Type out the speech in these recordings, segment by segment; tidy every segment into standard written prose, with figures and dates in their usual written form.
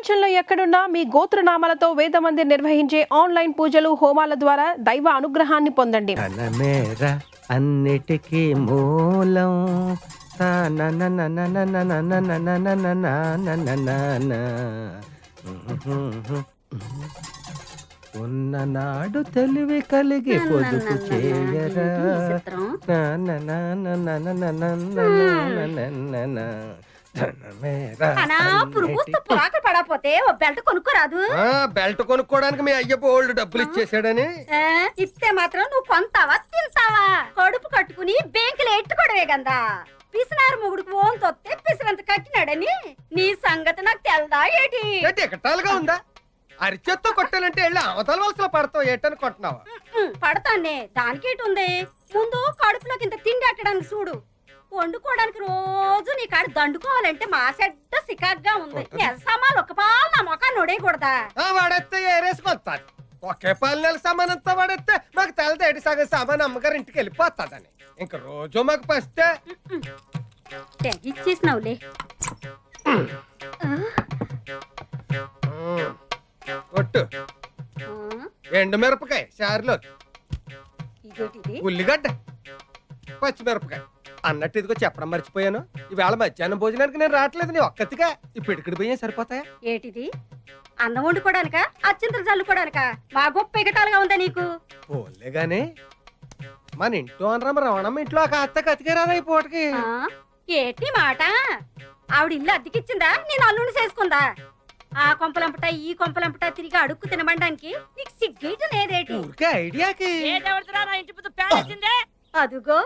ప్రపంచంలో ఎక్కడున్నా మీ గోత్రనామాలతో వేదమందిర్ నిర్వహించే ఆన్లైన్ పూజలు హోమాల ద్వారా దైవ అనుగ్రహాన్ని పొందండి. ధనమేరా అన్నిటికీ మూలం. ఉన్ననాడు తెలివి కలిగి పొదుపు చేయరా. పడపోతే ఓ బెల్ట్ కొనుక్కోరాదు. బెల్ట్ కొనుక్కోడానికి మీ అయ్య బోల్డ్ డబ్బులు ఇచ్చేసాడని. ఇస్తే మాత్రం నువ్వు కొంతావా తింటావా? కడుపు కట్టుకుని బ్యాంకులో ఎట్టుకోవడమే కదా. పిసినారు మొగుడుకు ఓన్ తొత్తే పిసినంత కట్టినాడని నీ సంగతి నాకు తెల్దా ఏటి? ఎకటాలుగా ఉందా? అరిచేత్తో కొట్టాలంటే వెళ్ళి అవతల వలసలో పడతావు ఏటని కొట్టినావా? పడతానే దానికేటి ఉంది. ముందు కడుపులోకి ఇంత తిండి అట్టడానికి చూడు. వండుకోవడానికి రోజు నీ కాడ దండుకోవాలంటే మా సెడ్డ సికాగ్గా ఉంది. నెల సామాన్లు ఒక పాలు నా మొఖాన్ని నొడేయకూడదా? వాడెత్తే ఏరేసుకొస్తాది. ఒకే పాలు నెల సామానంతా వాడెత్తే మాకు తెలదేటి సగం సామాన్ అమ్మగారు ఇంటికి వెళ్ళిపోతాదని. ఇంక రోజు మాకు పస్తే ఇచ్చేసినావులే. కొట్టు. ఎండు మిరపకాయ చారులో, ఉల్లిగడ్డ, పచ్చిమిరపకాయ అన్నట్టు ఇదిగో చెప్పడం మర్చిపోయాను. ఈవేళ మధ్యాహ్నం భోజనానికి నేను రావట్లేదు. నీ ఒక్కతిగా ఇప్పుడు ఇక్కడికి పోయే సరిపోతాయా? ఏటిది అన్నం వండుకోవడానికా అచ్చింతలు చల్లుకోవడానికా? మా గొప్ప ఎగటాలుగా ఉందా నీకు? పోలే గాని మన ఇంట్లో అనరమ్మ రవణమ్మ ఇంట్లో ఒక అత్త కతికేరాదా ఈ పూటకి? ఏటి మాట? ఆవిడ ఇల్లు అద్దెకిచ్చిందా? నేను అల్లుని చేసుకుందా? ఆ కొంపలంపట ఈ కొంపలంపట తిరిగి అడుక్కు తినబడడానికి నీకు సిగ్గేట లేదేటి? ఊరికే ఐడియాకి అదుగో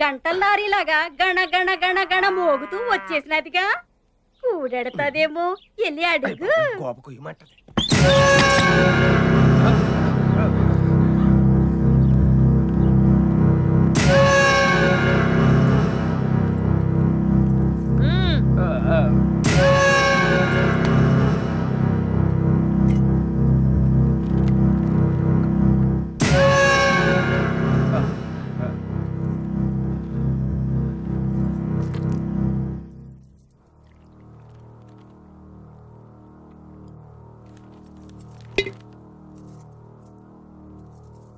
గంటల లారీలాగా గణ గణ గణ గణ మోగుతూ వచ్చేసినదిగా. కూడెడతాదేమో వెళ్ళి అడుగు. కోప కుయ్యమంటది.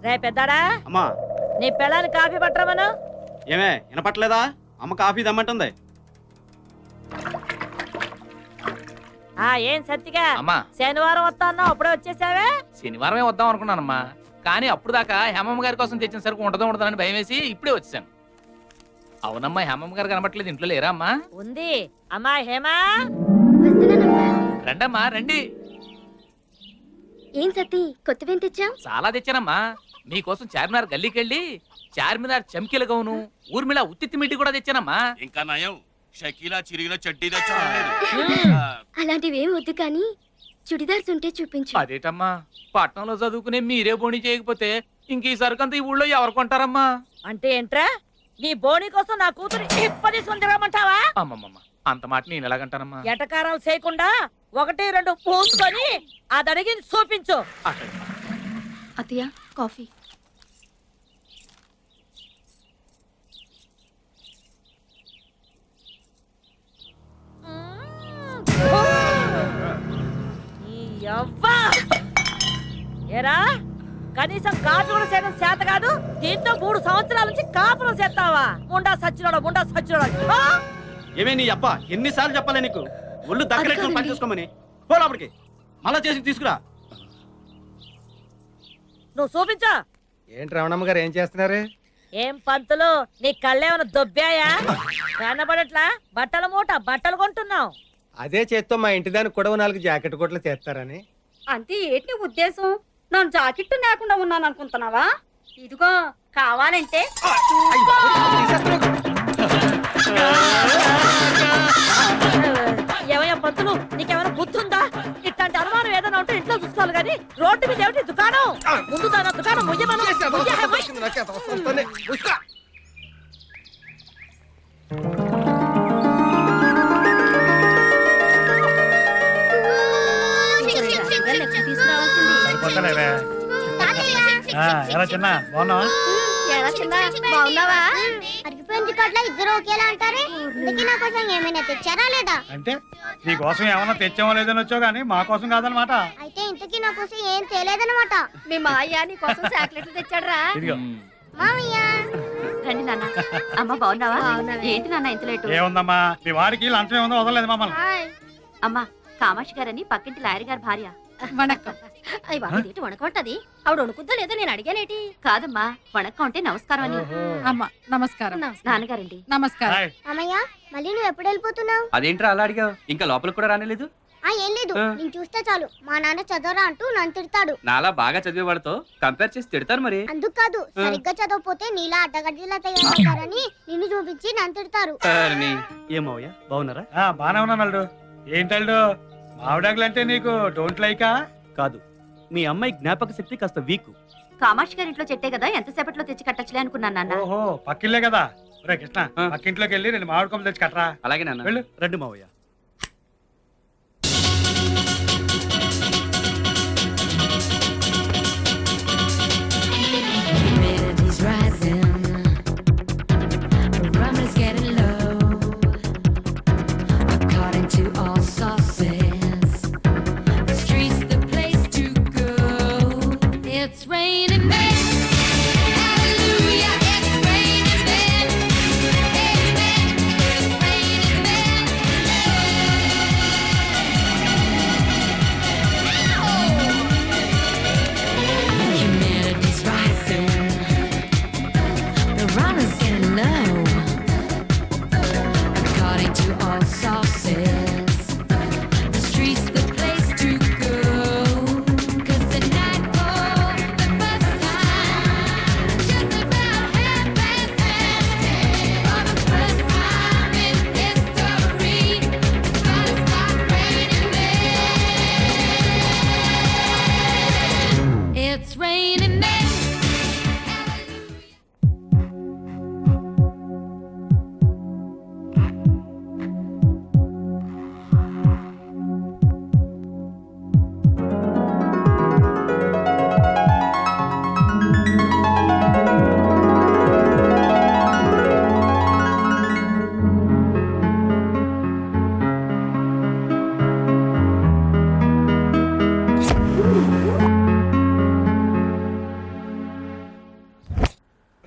రే పెద్దాడా, అమ్మా నీ పిల్లని కాఫీ పట్టరమను. ఏమే వినపట్లేదా? అమ్మ కాఫీ దమ్మంటుంది. ఏం సత్తిగా అమ్మా, శనివారం వస్తా అన్నావు, అప్పుడే వచ్చేసావే? శనివారమే వద్దాం అనుకున్నానమ్మా, కానీ అప్పుడు దాకా హేమమ్మ గారి కోసం తెచ్చిన సరుకు ఉండదని భయం వేసి ఇప్పుడే వచ్చాను. అవునమ్మా, హేమమ్మ గారు కనబట్లేదు, ఇంట్లో లేరా అమ్మా? ఉంది. అమ్మా హేమా, రండమ్మా రండి. ఏం సత్తి కొత్తవేం తెచ్చా? చాలా తెచ్చానమ్మా. మీకోసం చార్మినార్ గల్లీకి వెళ్ళి చార్మినార్ చమ్కీల గౌను, ఊర్మిళ ఉత్తిత్తి మిడ్డి కూడా తెచ్చానమ్మా. ఇంకా నయం, షకీలా చిరిగిన చడ్డీ తెచ్చా. అలాంటివేం వద్దు కానీ చుడిదార్స్ ఉంటే చూపించు. అదేటమ్మా, పట్నంలో చదువుకునే మీరే బోణి చేయకపోతే ఇంక ఈ సరుకంతా ఈ ఊళ్ళో ఎవరు కొంటారమ్మా? అంటే ఏంట్రా, నీ బోని కోసం నా కూతురు ఇప్పటి సుందరమంటావా? అమ్మమ్మమ్మ, అంత మాట నేను ఎలాగంటానమ్మా? ఎటకారాలు చేయకుండా 1 2 పూసుకొని అది అడిగి చూపించు. అత్తయ్య కాఫీ. ఏరా, కనీసం కాఫీ కూడా చేయడం చేత కాదు, దీంతో 3 సంవత్సరాల నుంచి కాపురం చేస్తావా? ముండా సచ్చినోడా. ఏమే నీ అప్ప ఎన్నిసార్లు చెప్పాలి నీకు? ఒళ్ళు దగ్గర పని చేసుకోమని. పోలాపడికి మళ్ళా చేసి తీసుకురా. నువ్వు చూపించా. ఏంటి రమణమ్మ గారు ఏం చేస్తున్నారు? ఏం పంతులు, నీ కళ్ళేమన్నా దొబ్బాయా? కనబడట్లా? బట్టల మూట బట్టలు కొంటున్నావు. అదే చేత్తో మా ఇంటి దానికి కూడా 4 జాకెట్ కొట్లు చేస్తారని. అంతే ఏటి ఉద్దేశం? నన్ను జాకెట్టు లేకుండా ఉన్నాను అనుకుంటున్నావా? ఇదిగో కావాలంటే ఏమయ్యా పంతులు, నీకేమైనా బుద్ధి ఉందా? ఇట్లాంటి అనుమానం ఏదైనా ఉంటే ఇంట్లో చూసుకోవాలి కానీ రోడ్డు మీద ఏమిటి దుకాణం? ముందు దాని దుకాణం ముయ్యమను. ఎలా చిన్న బాగున్నావా? బాగున్నావా? ఎందుకు అట్లా ఇద్దరు ఒకేలా అంటారే? ఇంతకీ నా కోసం ఏమైనా తెచ్చారా లేదా? అంటే నీ కోసం ఏమన్నా తెచ్చామో లేదని వచ్చావు కానీ మా కోసం కాదనమాట. అయితే ఇంతకీ నా కోసం ఏం తేలేదన్నమాట. మీ మాయ నీ కోసం చాక్లెట్లు తెచ్చాడురా. ఇదిగో మామయ్య రండి నాన్న. అమ్మ బాగున్నావా? ఏంటి నాన్న ఇంత లేటు? ఏముందమ్మా మీ వాడికి లంచం ఏముందో వదలలేదు మమ్మల్ని. హాయ్. అమ్మా కామాక్షి గారని పక్కింటి లాయర్ గారి భార్య. వణక్కం. అయ్యి బాబు ఏంటి వణకమంటది? ఆవిడ వణుకుద్దో లేదో నేను అడిగానేటి. కాదమ్మా వణక్కం అంటే నమస్కారం అని. అమ్మ నమస్కారం. నాన్నగారండి. నమస్కారం. హాయ్. మామయ్య మళ్ళీ నువ్వు ఎప్పుడు వెళ్ళిపోతున్నావు? అదేంట్రా అలా అడిగావు? ఇంకా లోపలికి కూడా రానేలేదు. ఏం లేదు, నేను చూస్తే చాలు మా నాన్న చదవరా అంటూ నన్ను తిడతాడు. నాలా బాగా చదివేవాడితో కంపేర్ చేసి తిడతారు మరి. అందుకు కాదు, సరిగ్గా చదవకపోతే నీలా అడ్డగడ్డలా తయారవుతారని నిన్ను చూపించి నన్ను తిడతారు. ఏమయ్యా బాగున్నారా? బానే ఉన్నాను అల్లుడు. ఏంటి అల్లుడు మామిడాకులు అంటే నీకు డోంట్ లైకా? కాదు, మీ అమ్మాయి జ్ఞాపక శక్తి కాస్త వీక్. కామాక్షి గారి ఇంట్లో చెట్టే కదా, ఎంతసేపట్లో తెచ్చి కట్టచ్చులే అనుకున్నాను నాన్న. ఓహో పక్కిల్లే కదా. రే కృష్ణ పక్కింట్లోకి వెళ్ళి నేను మామిడి కొమ్మ తెచ్చి కట్టరా. అలాగే నాన్న. వెళ్ళు. రెండు మావయ్య.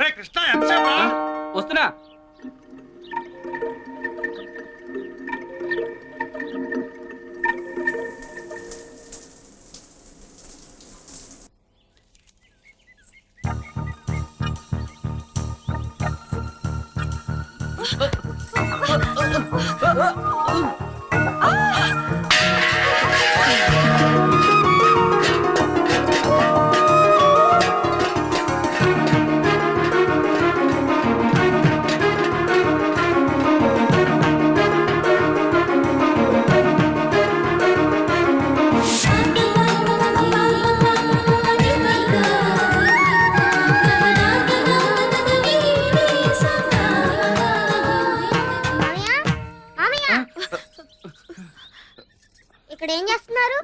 రే కృష్ణ ఎంతసేపు రా? వస్తున్నా. ఇక్కడ ఏం చేస్తున్నారు?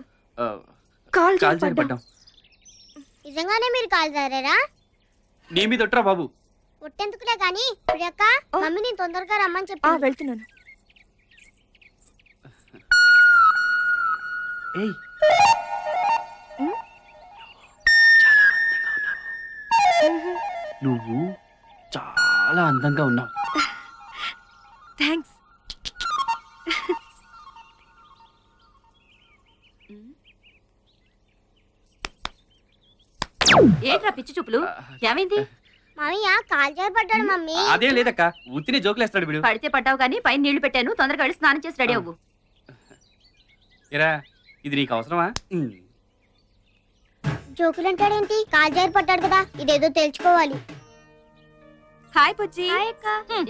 కాలు జారి పడ్డాం. నిజంగానే మీరు కాలు జారారా? నీ మీద ఒట్రా బాబు. ఒట్టెందుకులే గాని ప్రియక్క మమ్మీని తొందరగా రమ్మని చెప్పి వెళ్తున్నాను. ఏయ్ నువ్వు చాలా అందంగా ఉన్నావు. థ్యాంక్స్. ఏంట్రా పిచ్చి చూపులు? ఏమైంది? మామయ్య కాలు జారి పడ్డాడు మమ్మీ. అదేం లేదక్క, ఉత్తిని జోకులేస్తాడు వీడు. పడితే పడ్డావు కానీ పైన నీళ్లు పెట్టాను, తొందరగా వెళ్ళి స్నానం చేసి రెడీ అవ్వు. ఏరా ఇది నీకు అవసరమా? జోకులు అంటాడేంటి? కాలు జారి పడ్డాడు కదా, ఇదేదో తెలుసుకోవాలి. హాయ్ బుజ్జి.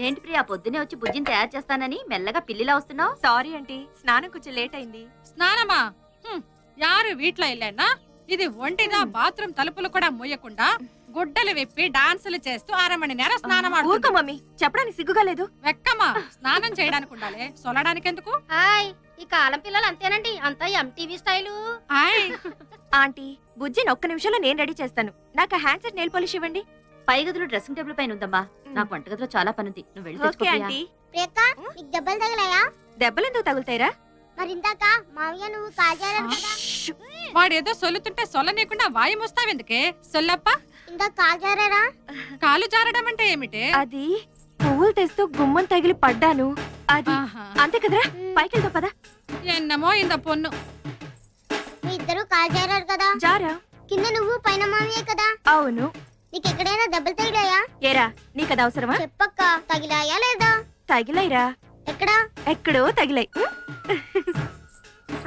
ఏంటి ప్రియా పొద్దునే వచ్చి బుజ్జిని తయారు చేస్తానని మెల్లగా పిల్లిలా వస్తున్నావు? సారీ ఆంటీ, స్నానం కొంచెం లేట్ అయింది. స్నానమా? యారు వీట్ల ఇల్లేనా? ఇది ఒంటిదా బాత్రూమ్ తలుపులు కూడా మూయకుండా గుడ్డలు విప్పి డాన్సులు చేస్తూ 1/2 మణి నేర స్నానం ఊరుకో మమ్మీ, చెప్పడానికి సిగ్గుగా లేదు. వెక్కమా, స్నానం చేయడానికి ఉండాలి, సొలడానికి ఎందుకు? హాయ్, ఈ కాలం పిల్లలు అంతేనండి, అంతా ఎంటీవీ స్టైలు. హాయ్ ఆంటీ, బుజ్జిని ఒక్క నిమిషంలో నేను రెడీ చేస్తాను. నాకు హ్యాండ్సెట్ నెయిల్ పాలిష్ ఇవ్వండి. పై గదిలో డ్రెస్సింగ్ టేబుల్ పైన ఉందమ్మా. నాకు వంటగదిలో చాలా పనుంది. నువ్వు వెళ్ళి తెచ్చుకో ప్రియా. ప్రియక్క నీకు దెబ్బలు తగిలాయా? దెబ్బలు ఎందుకు తగులుతాయిరా? మరి ఇందాక మావయ్య నువ్వు కాజారు కదా, వాడేదో సొల్లుతుంటే సొల్లనీయకుండా వాయమొస్తావెందుకే సొల్లప్ప? ఇందాక కాజారా? కాలు జారడం అంటే ఏమిటే? అది పువ్వులు తెస్తూ గుమ్మం తగిలి పడ్డాను. అది ఆహా. అంతే కదరా, పైకి వెళ్తావు పదా. ఎన్నమో ఇంద పొన్ను. మీ ఇద్దరు కాజారారు కదా, జారా? కింద నువ్వు పైన మావయ్య కదా. అవును. నీకు ఎక్కడైనా దెబ్బలు తగిలాయా? ఏరా నీకది అవసరమా? చెప్పక్క, తగిలాయా లేదా? తగిలైరా. ఎక్కడా? ఎక్కడో తగిలై.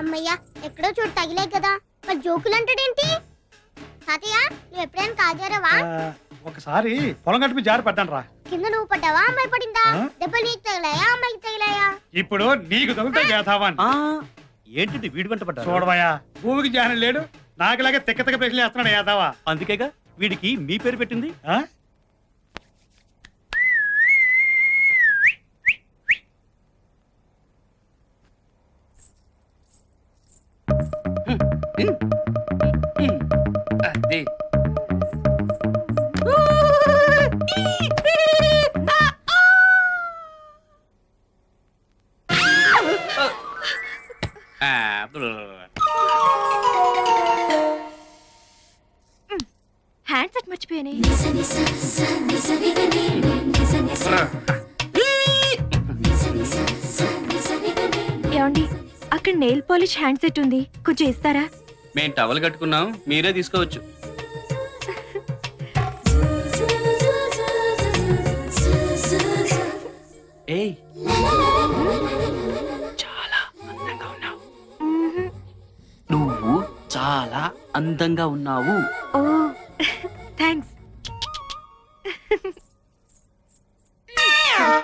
అమ్మయ్యా, ఎక్కడో చోటు తగిలాయి కదా. మరి జోకులు అంటాడేంటి? తాతయ్య నువ్వు ఎప్పుడైనా కాజారావా? ఒకసారి పొలం గట్టు మీద జారి పడ్డాను రా. కింద నువ్వు పడ్డావా, అమ్మాయి పడిందా? ఆ? దెబ్బలు నీకు తగిలాయా, అమ్మాయికి తగిలాయా? ఇప్పుడు నీకు తగులుతా చేతావని ఏంటి వీడి వెంట పడ్డా? చూడవయ్యా, భూమికి జానం లేడు, నాకులాగే తెక్క తెక్క ప్రశ్నలు వేస్తున్నాడు యాదవా. అందుకేగా వీడికి మీ పేరు పెట్టింది. ఆ? అది హ్యాండ్ సెట్ మర్చిపోయానే. ఏమండి, అక్కడ నెయిల్ పాలిష్ హ్యాండ్ సెట్ ఉంది, కొంచెం ఇస్తారా? మేము టవల్ కట్టుకున్నాం, మీరే తీసుకోవచ్చు. ఏయ్ చాలా అందంగా ఉన్నావు. నువ్వు చాలా అందంగా ఉన్నావు. ఓ థ్యాంక్స్.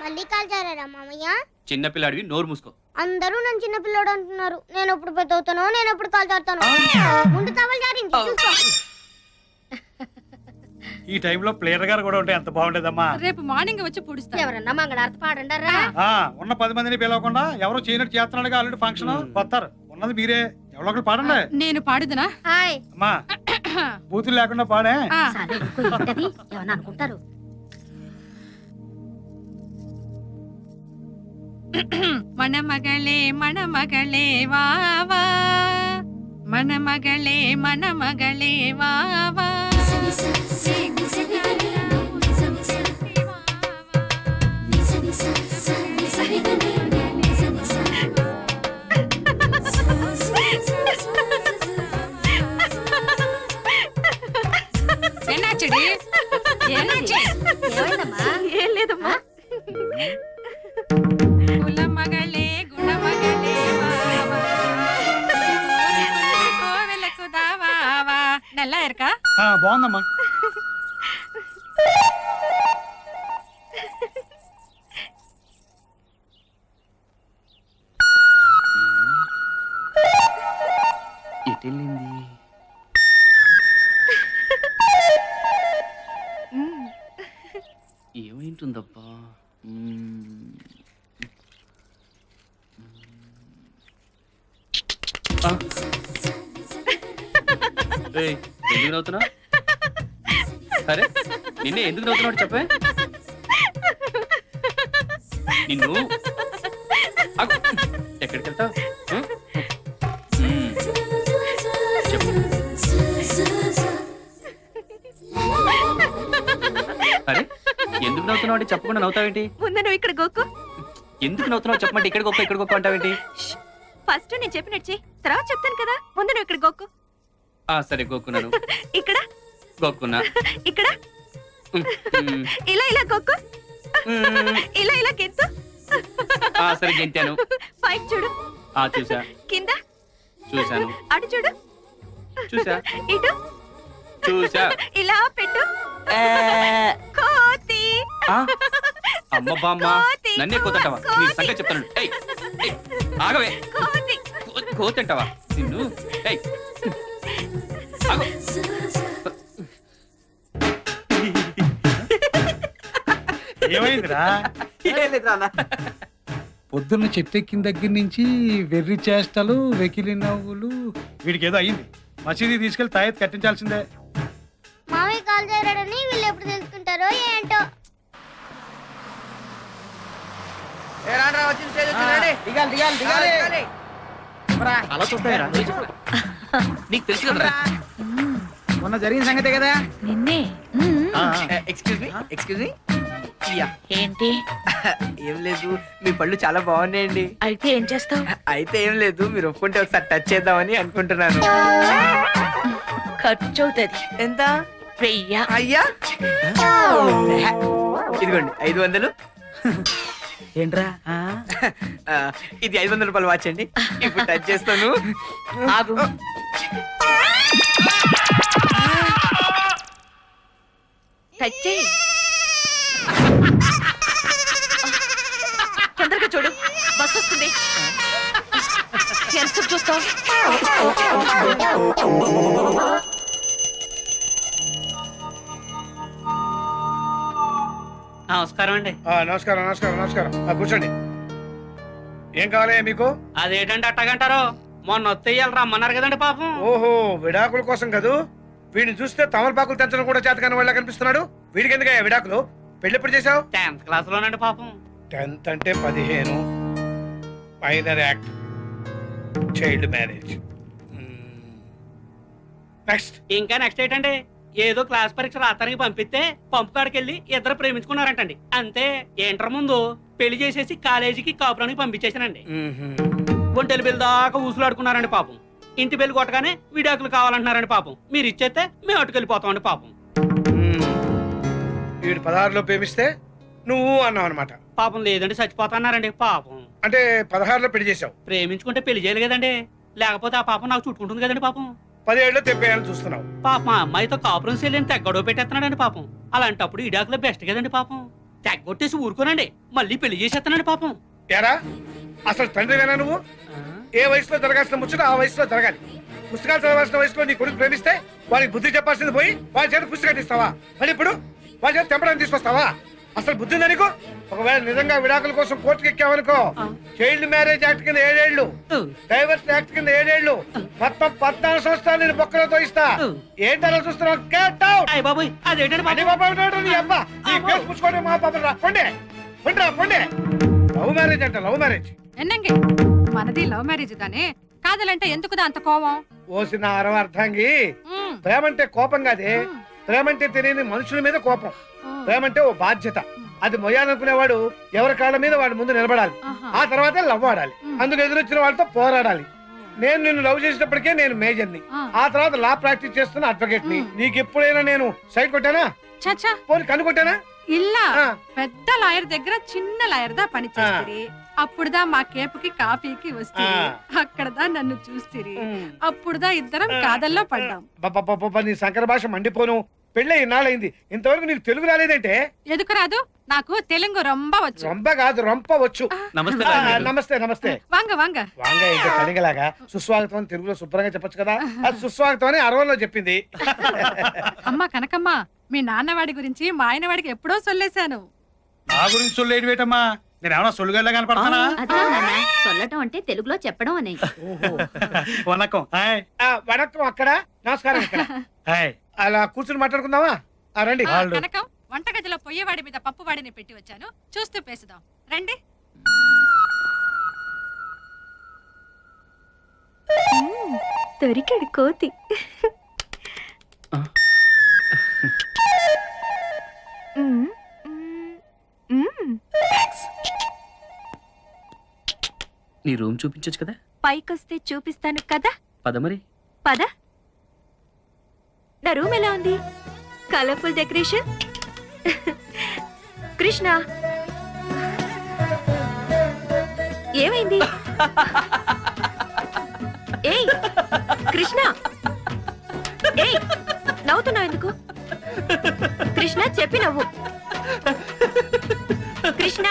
మళ్ళీ కాజారా మామయ్య? చిన్నపిల్లాడివి, నోరు మూసుకో. అందరూ నన్ను చిన్న పిల్లడు అంటున్నారు. నేను ఎప్పుడు పెద్ద అవుతానో, నేను ఎప్పుడు కాలు జారుతానో. ముందు తవలు జారింది చూసుకో. ఈ టైంలో ప్లేయర్ గారు కూడా ఉంటే ఎంత బాగుండేదమ్మా. రేపు మార్నింగ్ వచ్చి పుడుస్తా. ఎవరన్నా మంగళారతి పాడండారా? ఉన్న 10 మందిని పిలవకుండా ఎవరో చేయనట్టు చేస్తున్నాడుగా ఆల్రెడీ ఫంక్షన్. వస్తారు, ఉన్నది మీరే, ఎవరో ఒకరు పాడండి. నేను పాడుదునా? హాయ్. అమ్మా బూతులు లేకుండా పాడే. ఆ, సరే, ఊరుకో, ఏంటది? ఏమన్నా అనుకుంటారు. మన మగళే మన మగళే వావా, మన మగళే మన మగళే వావా. ఎన్నాచడి ఎన్నాచి? ఏమైందమ్మా? ఏం లేదమ్మా. కుల మగళే గుణ మగళే వావా, కోవెలకు దావావా. నల్లా ఎరకా? బాగుందమ్మా. ఎటెళ్ళింది? ఏమైంటుందబ్బా? ఎందుకు నవ్వుతున్నా? సరే నిన్నే ఎందుకు నవ్వుతున్నావు చెప్పే. నిన్ను ఆగు. ఎక్కడికి వెళ్తావు? చెప్పు. అరే ఎందుకు నవ్వుతున్నావు అంటే చెప్పకుండా నవ్వుతావేంటి? ముందు నువ్వు ఇక్కడ గోకు. ఎందుకు నవ్వుతున్నావు చెప్పమంటే ఇక్కడ గొప్ప ఇక్కడ గొప్ప అంటావేంటి? ఫస్ట్ నేను చెప్పినట్టు చెయ్యి, తర్వాత చెప్తాను కదా. ముందు నువ్వు ఇక్కడ గోకు. సరే గోక్కున్నాను. ఇక్కడ గోక్కున్నా. ఇక్కడ ఇలా ఇలా గోకు. ఇలా ఇలా గెంతు. సరే గెంతాను. పైకి చూడు. చూసా. కింద చూసాను. అటు చూడు. చూసా. ఇటు చూసా. ఇలా పెట్టు. కోతి. అమ్మ బామ్మ నన్నే కోతంటావా? నీ సంగతి చెప్తాను. ఆగవే. కోతంటావా నిన్ను? ఏమైందిరా? పొద్దున్న చెట్టెక్కిన దగ్గర నుంచి వెర్రి చేష్టలు, వెకిలి నవ్వులు. వీడికి ఏదో అయ్యింది. మసీదీ తీసుకెళ్లి తాయెత్తు కట్టించాల్సిందే. మావయ్య కాలు జారాడని వీళ్ళు ఎప్పుడు తెలుసుకుంటారు? ఉంటారో ఏంటో. అలా చూస్తారా? నీకు తెలుసు కదా మొన్న జరిగిన సంగతే కదా. నిన్నే ఎక్స్క్యూజ్ మీ ఏంటి ఏం లేదు, మీ పళ్ళు చాలా బాగున్నాయండి. అయితే ఏం చేస్తావు? అయితే ఏం లేదు, మీరు ఒప్పుకుంటే ఒకసారి టచ్ చేద్దామని అనుకుంటున్నాను. ఖర్చు అవుతుంది. ఎంత? 1000. అయ్యా ఇదిగోండి 500. ఏంట్రా? ఇది 500 రూపాయలు వాచ్ అండి. ఇప్పుడు టచ్ చేస్తాను. ఆగు. టచ్ చేయి. తొందరగా చూడు, బస్ వస్తుంది. ఎంత చూస్తావు? నమస్కారం అండి. నమస్కారం నమస్కారం నమస్కారం. కూర్చోండి. ఏం కావాలి మీకు? అదేంటంటే అట్టగంటారు, మొన్న వత్తేయాలి రమ్మన్నారు కదండి పాపం. ఓహో, విడాకుల కోసం కదూ. వీడిని చూస్తే తమలపాకులు తెంచడం కూడా చేతకాని వాళ్ళ కనిపిస్తున్నాడు. వీడికి ఎందుకయ్యా విడాకులు? పెళ్లి ఎప్పుడు చేసావు? 10th క్లాస్ లోనండి పాపం. 10th అంటే 15. Minor act, child marriage. Next. ఇంకా నెక్స్ట్ ఏంటండి, ఏదో క్లాస్ పరీక్ష రాతానికి పంపిస్తే పంపు కాడికి వెళ్ళి ఇద్దరు ప్రేమించుకున్నారంటండి. అంతే. ఇంటర్ ముందు పెళ్లి చేసేసి కాలేజీకి కాపురానికి పంపించేసానండి. ఒంటెలు బిల్ దాకా ఊసులాడుకున్నారండి పాపం. ఇంటి బిల్లు కొట్టగానే విడాకులు కావాలంటున్నారండి పాపం. మీరు ఇచ్చేస్తే మేము అటుకెళ్ళిపోతామండి పాపం. వీడు 16లో ప్రేమిస్తే నువ్వు అన్నావు అనమాట. పాపం లేదండి, చచ్చిపోతున్నారండి పాపం. అంటే 16లో పెళ్లి చేసావు. ప్రేమించుకుంటే పెళ్లి చేయాలి కదండి, లేకపోతే ఆ పాపం నాకు చుట్టుకుంటుంది కదండి పాపం. 17లో తెప్పేయాలని చూస్తున్నావు. పాప మా అమ్మాయితో కాపురం చేయలేని తెగ్గొడవ పెట్టేస్తున్నాడండి పాపం. అలాంటప్పుడు ఇడాకులో బెస్ట్ కదండి పాపం. తెగ్గొట్టేసి ఊరుకోనండి, మళ్ళీ పెళ్లి చేసేస్తున్నాడు పాపం. ఎరా, అసలు తండ్రివేనా నువ్వు? ఏ వయసులో జరగాల్సిన ముచ్చట ఆ వయసులో జరగాలి. పుస్తకాలు చదవాల్సిన వయసులో నీ కొడుకు ప్రేమిస్తే వాడికి బుద్ధి చెప్పాల్సింది పోయి వాడి చేత పుస్తకాలు ఇస్తావా? మరి ఇప్పుడు వాడి చేత తెంపడానికి తీసుకొస్తావా? అసలు బుద్ధి ఉందా నీకు? ఒకవేళ నిజంగా విడాకుల కోసం కోర్టుకు ఎక్కావనుకో, చైల్డ్ మ్యారేజ్ యాక్ట్ కింద 7 ఏళ్లు, డైవర్స్ యాక్ట్ కింద 7 ఏళ్లు, మొత్తం 14 సంవత్సరాలు నేను బొక్కలతో ఇస్తా. ఏంటలా చూస్తున్నావు? Get out. బాబోయ్, అదేంటండి అది బాబా నీ అబ్బా, ఈ కేసు పుచ్చుకోండి మా పాప. రా పొండే పొండి, రా పొండే. లవ్ మ్యారేజ్ అంట, లవ్ మ్యారేజ్. ఎన్నంగి మనది లవ్ మ్యారేజ్ దానే కాదలంటే ఎందుకుదా అంత కోపం? ఓసిన అర్థంగి, ప్రేమంటే కోపం కాదే. ప్రేమంటే తెలియని మనుషుల మీద కోపం. ప్రేమంటే ఓ బాధ్యత. అది మొయ్యాలనుకునేవాడు ఎవరి కాళ్ళ మీద వాడి ముందు నిలబడాలి. ఆ తర్వాతే లవ్ ఆడాలి. అందుకు ఎదురొచ్చిన వాళ్ళతో పోరాడాలి. నేను నిన్ను లవ్ చేసేటప్పటికే నేను మేజర్ని, ఆ తర్వాత లా ప్రాక్టీస్ చేస్తున్న అడ్వకేట్ ని. నీకు ఎప్పుడైనా నేను సైడ్ కొట్టానా? చచ్చా, పోనీ కన్ను కొట్టానా? ఇల్లా పెద్ద లాయర్ దగ్గర చిన్న లాయర్ దా పని చేస్తుంది. అప్పుడుదా మా కేపుకి కాఫీకి వస్తే అక్కడదా నన్ను చూస్తిరి. అప్పుడుదా ఇద్దరం కాదల్లో పడ్డాం. నీ సంకర భాష మండిపోను. పెళ్ళి ఇన్నాళ్ళైంది, ఇంతవరకు నీకు తెలుగు రాలేదంటే? ఎందుకు రాదు? నాకు తెలుగు రొంబ వచ్చు. రొంబ కాదు, రొంప వచ్చు. నమస్తే. నమస్తే నమస్తే. వాంగ వాంగ వాంగ ఏంటో కలిగలాగా సుస్వాగతం అని తెలుగులో శుభ్రంగా చెప్పొచ్చు కదా. అది సుస్వాగతం అని 60లో చెప్పింది. అమ్మా కనకమ్మ, మీ నాన్నవాడి గురించి మా ఆయన వాడికి ఎప్పుడో సొల్లేశాను. నా గురించి సొల్లేడు వేటమ్మా, నేను ఏమన్నా సొల్లుగడ్డ కనపడతానా? సొల్లటం అంటే తెలుగులో చెప్పడం అని. వనకం. వనకం అక్కడ, నమస్కారం ఇక్కడ. అలా కూర్చుని మాట్లాడుకుందామా? రండి. కనకం, వంటగదిలో పొయ్యేవాడి మీద పప్పువాడిని పెట్టి వచ్చాను, చూస్తూ పేసుదాం రండి. దొరికాడు కోతి. నీ రూమ్ చూపించొచ్చు కదా. పైకొస్తే చూపిస్తాను కదా. పద మరి. పద. నా రూమ్ ఎలా ఉంది? Colourful decoration. కృష్ణ, ఏమైంది? ఏయ్ కృష్ణ, ఏయ్ నవ్వుతున్నావు ఎందుకు? కృష్ణ చెప్పి నవ్వు. కృష్ణ,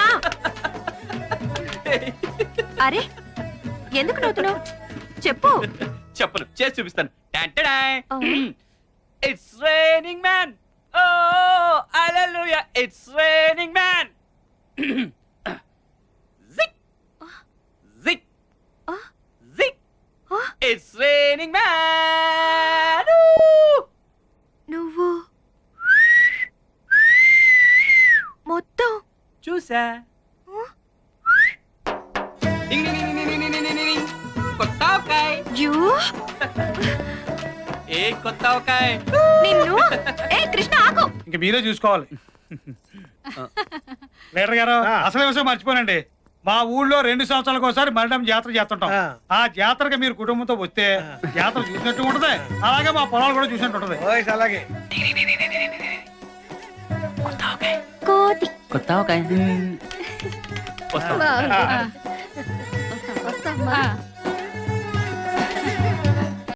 అరే ఎందుకు నవ్వుతున్నావు? చెప్పు. చెప్పను, చేసి చూపిస్తాను. It's raining man. Oh hallelujah, it's raining man. జిక్ జిక్ జిక్, ఇట్స్ రైనింగ్ మ్యాన్. నువ్వు వచ్చేసా కొత్త ఆవకాయ్. యూ ఏ కొత్త ఆవకాయ్. నిన్ను ఏ కృష్ణ ఆకు. ఇంక మీరే చూసుకోవాలి. లీడర్ గారు అసలు విషయం మర్చిపోనండి. మా ఊళ్ళో 2 సంవత్సరాలకు ఒకసారి మరణం జాతర చేస్తుంటాం. ఆ జాతరకి మీరు కుటుంబంతో వస్తే జాతర చూసినట్టు ఉంటది, అలాగే మా పొలాలు కూడా చూసినట్టు ఉంటది. అలాగే కోతి కొత్త ఆవకాయ్. వస్తా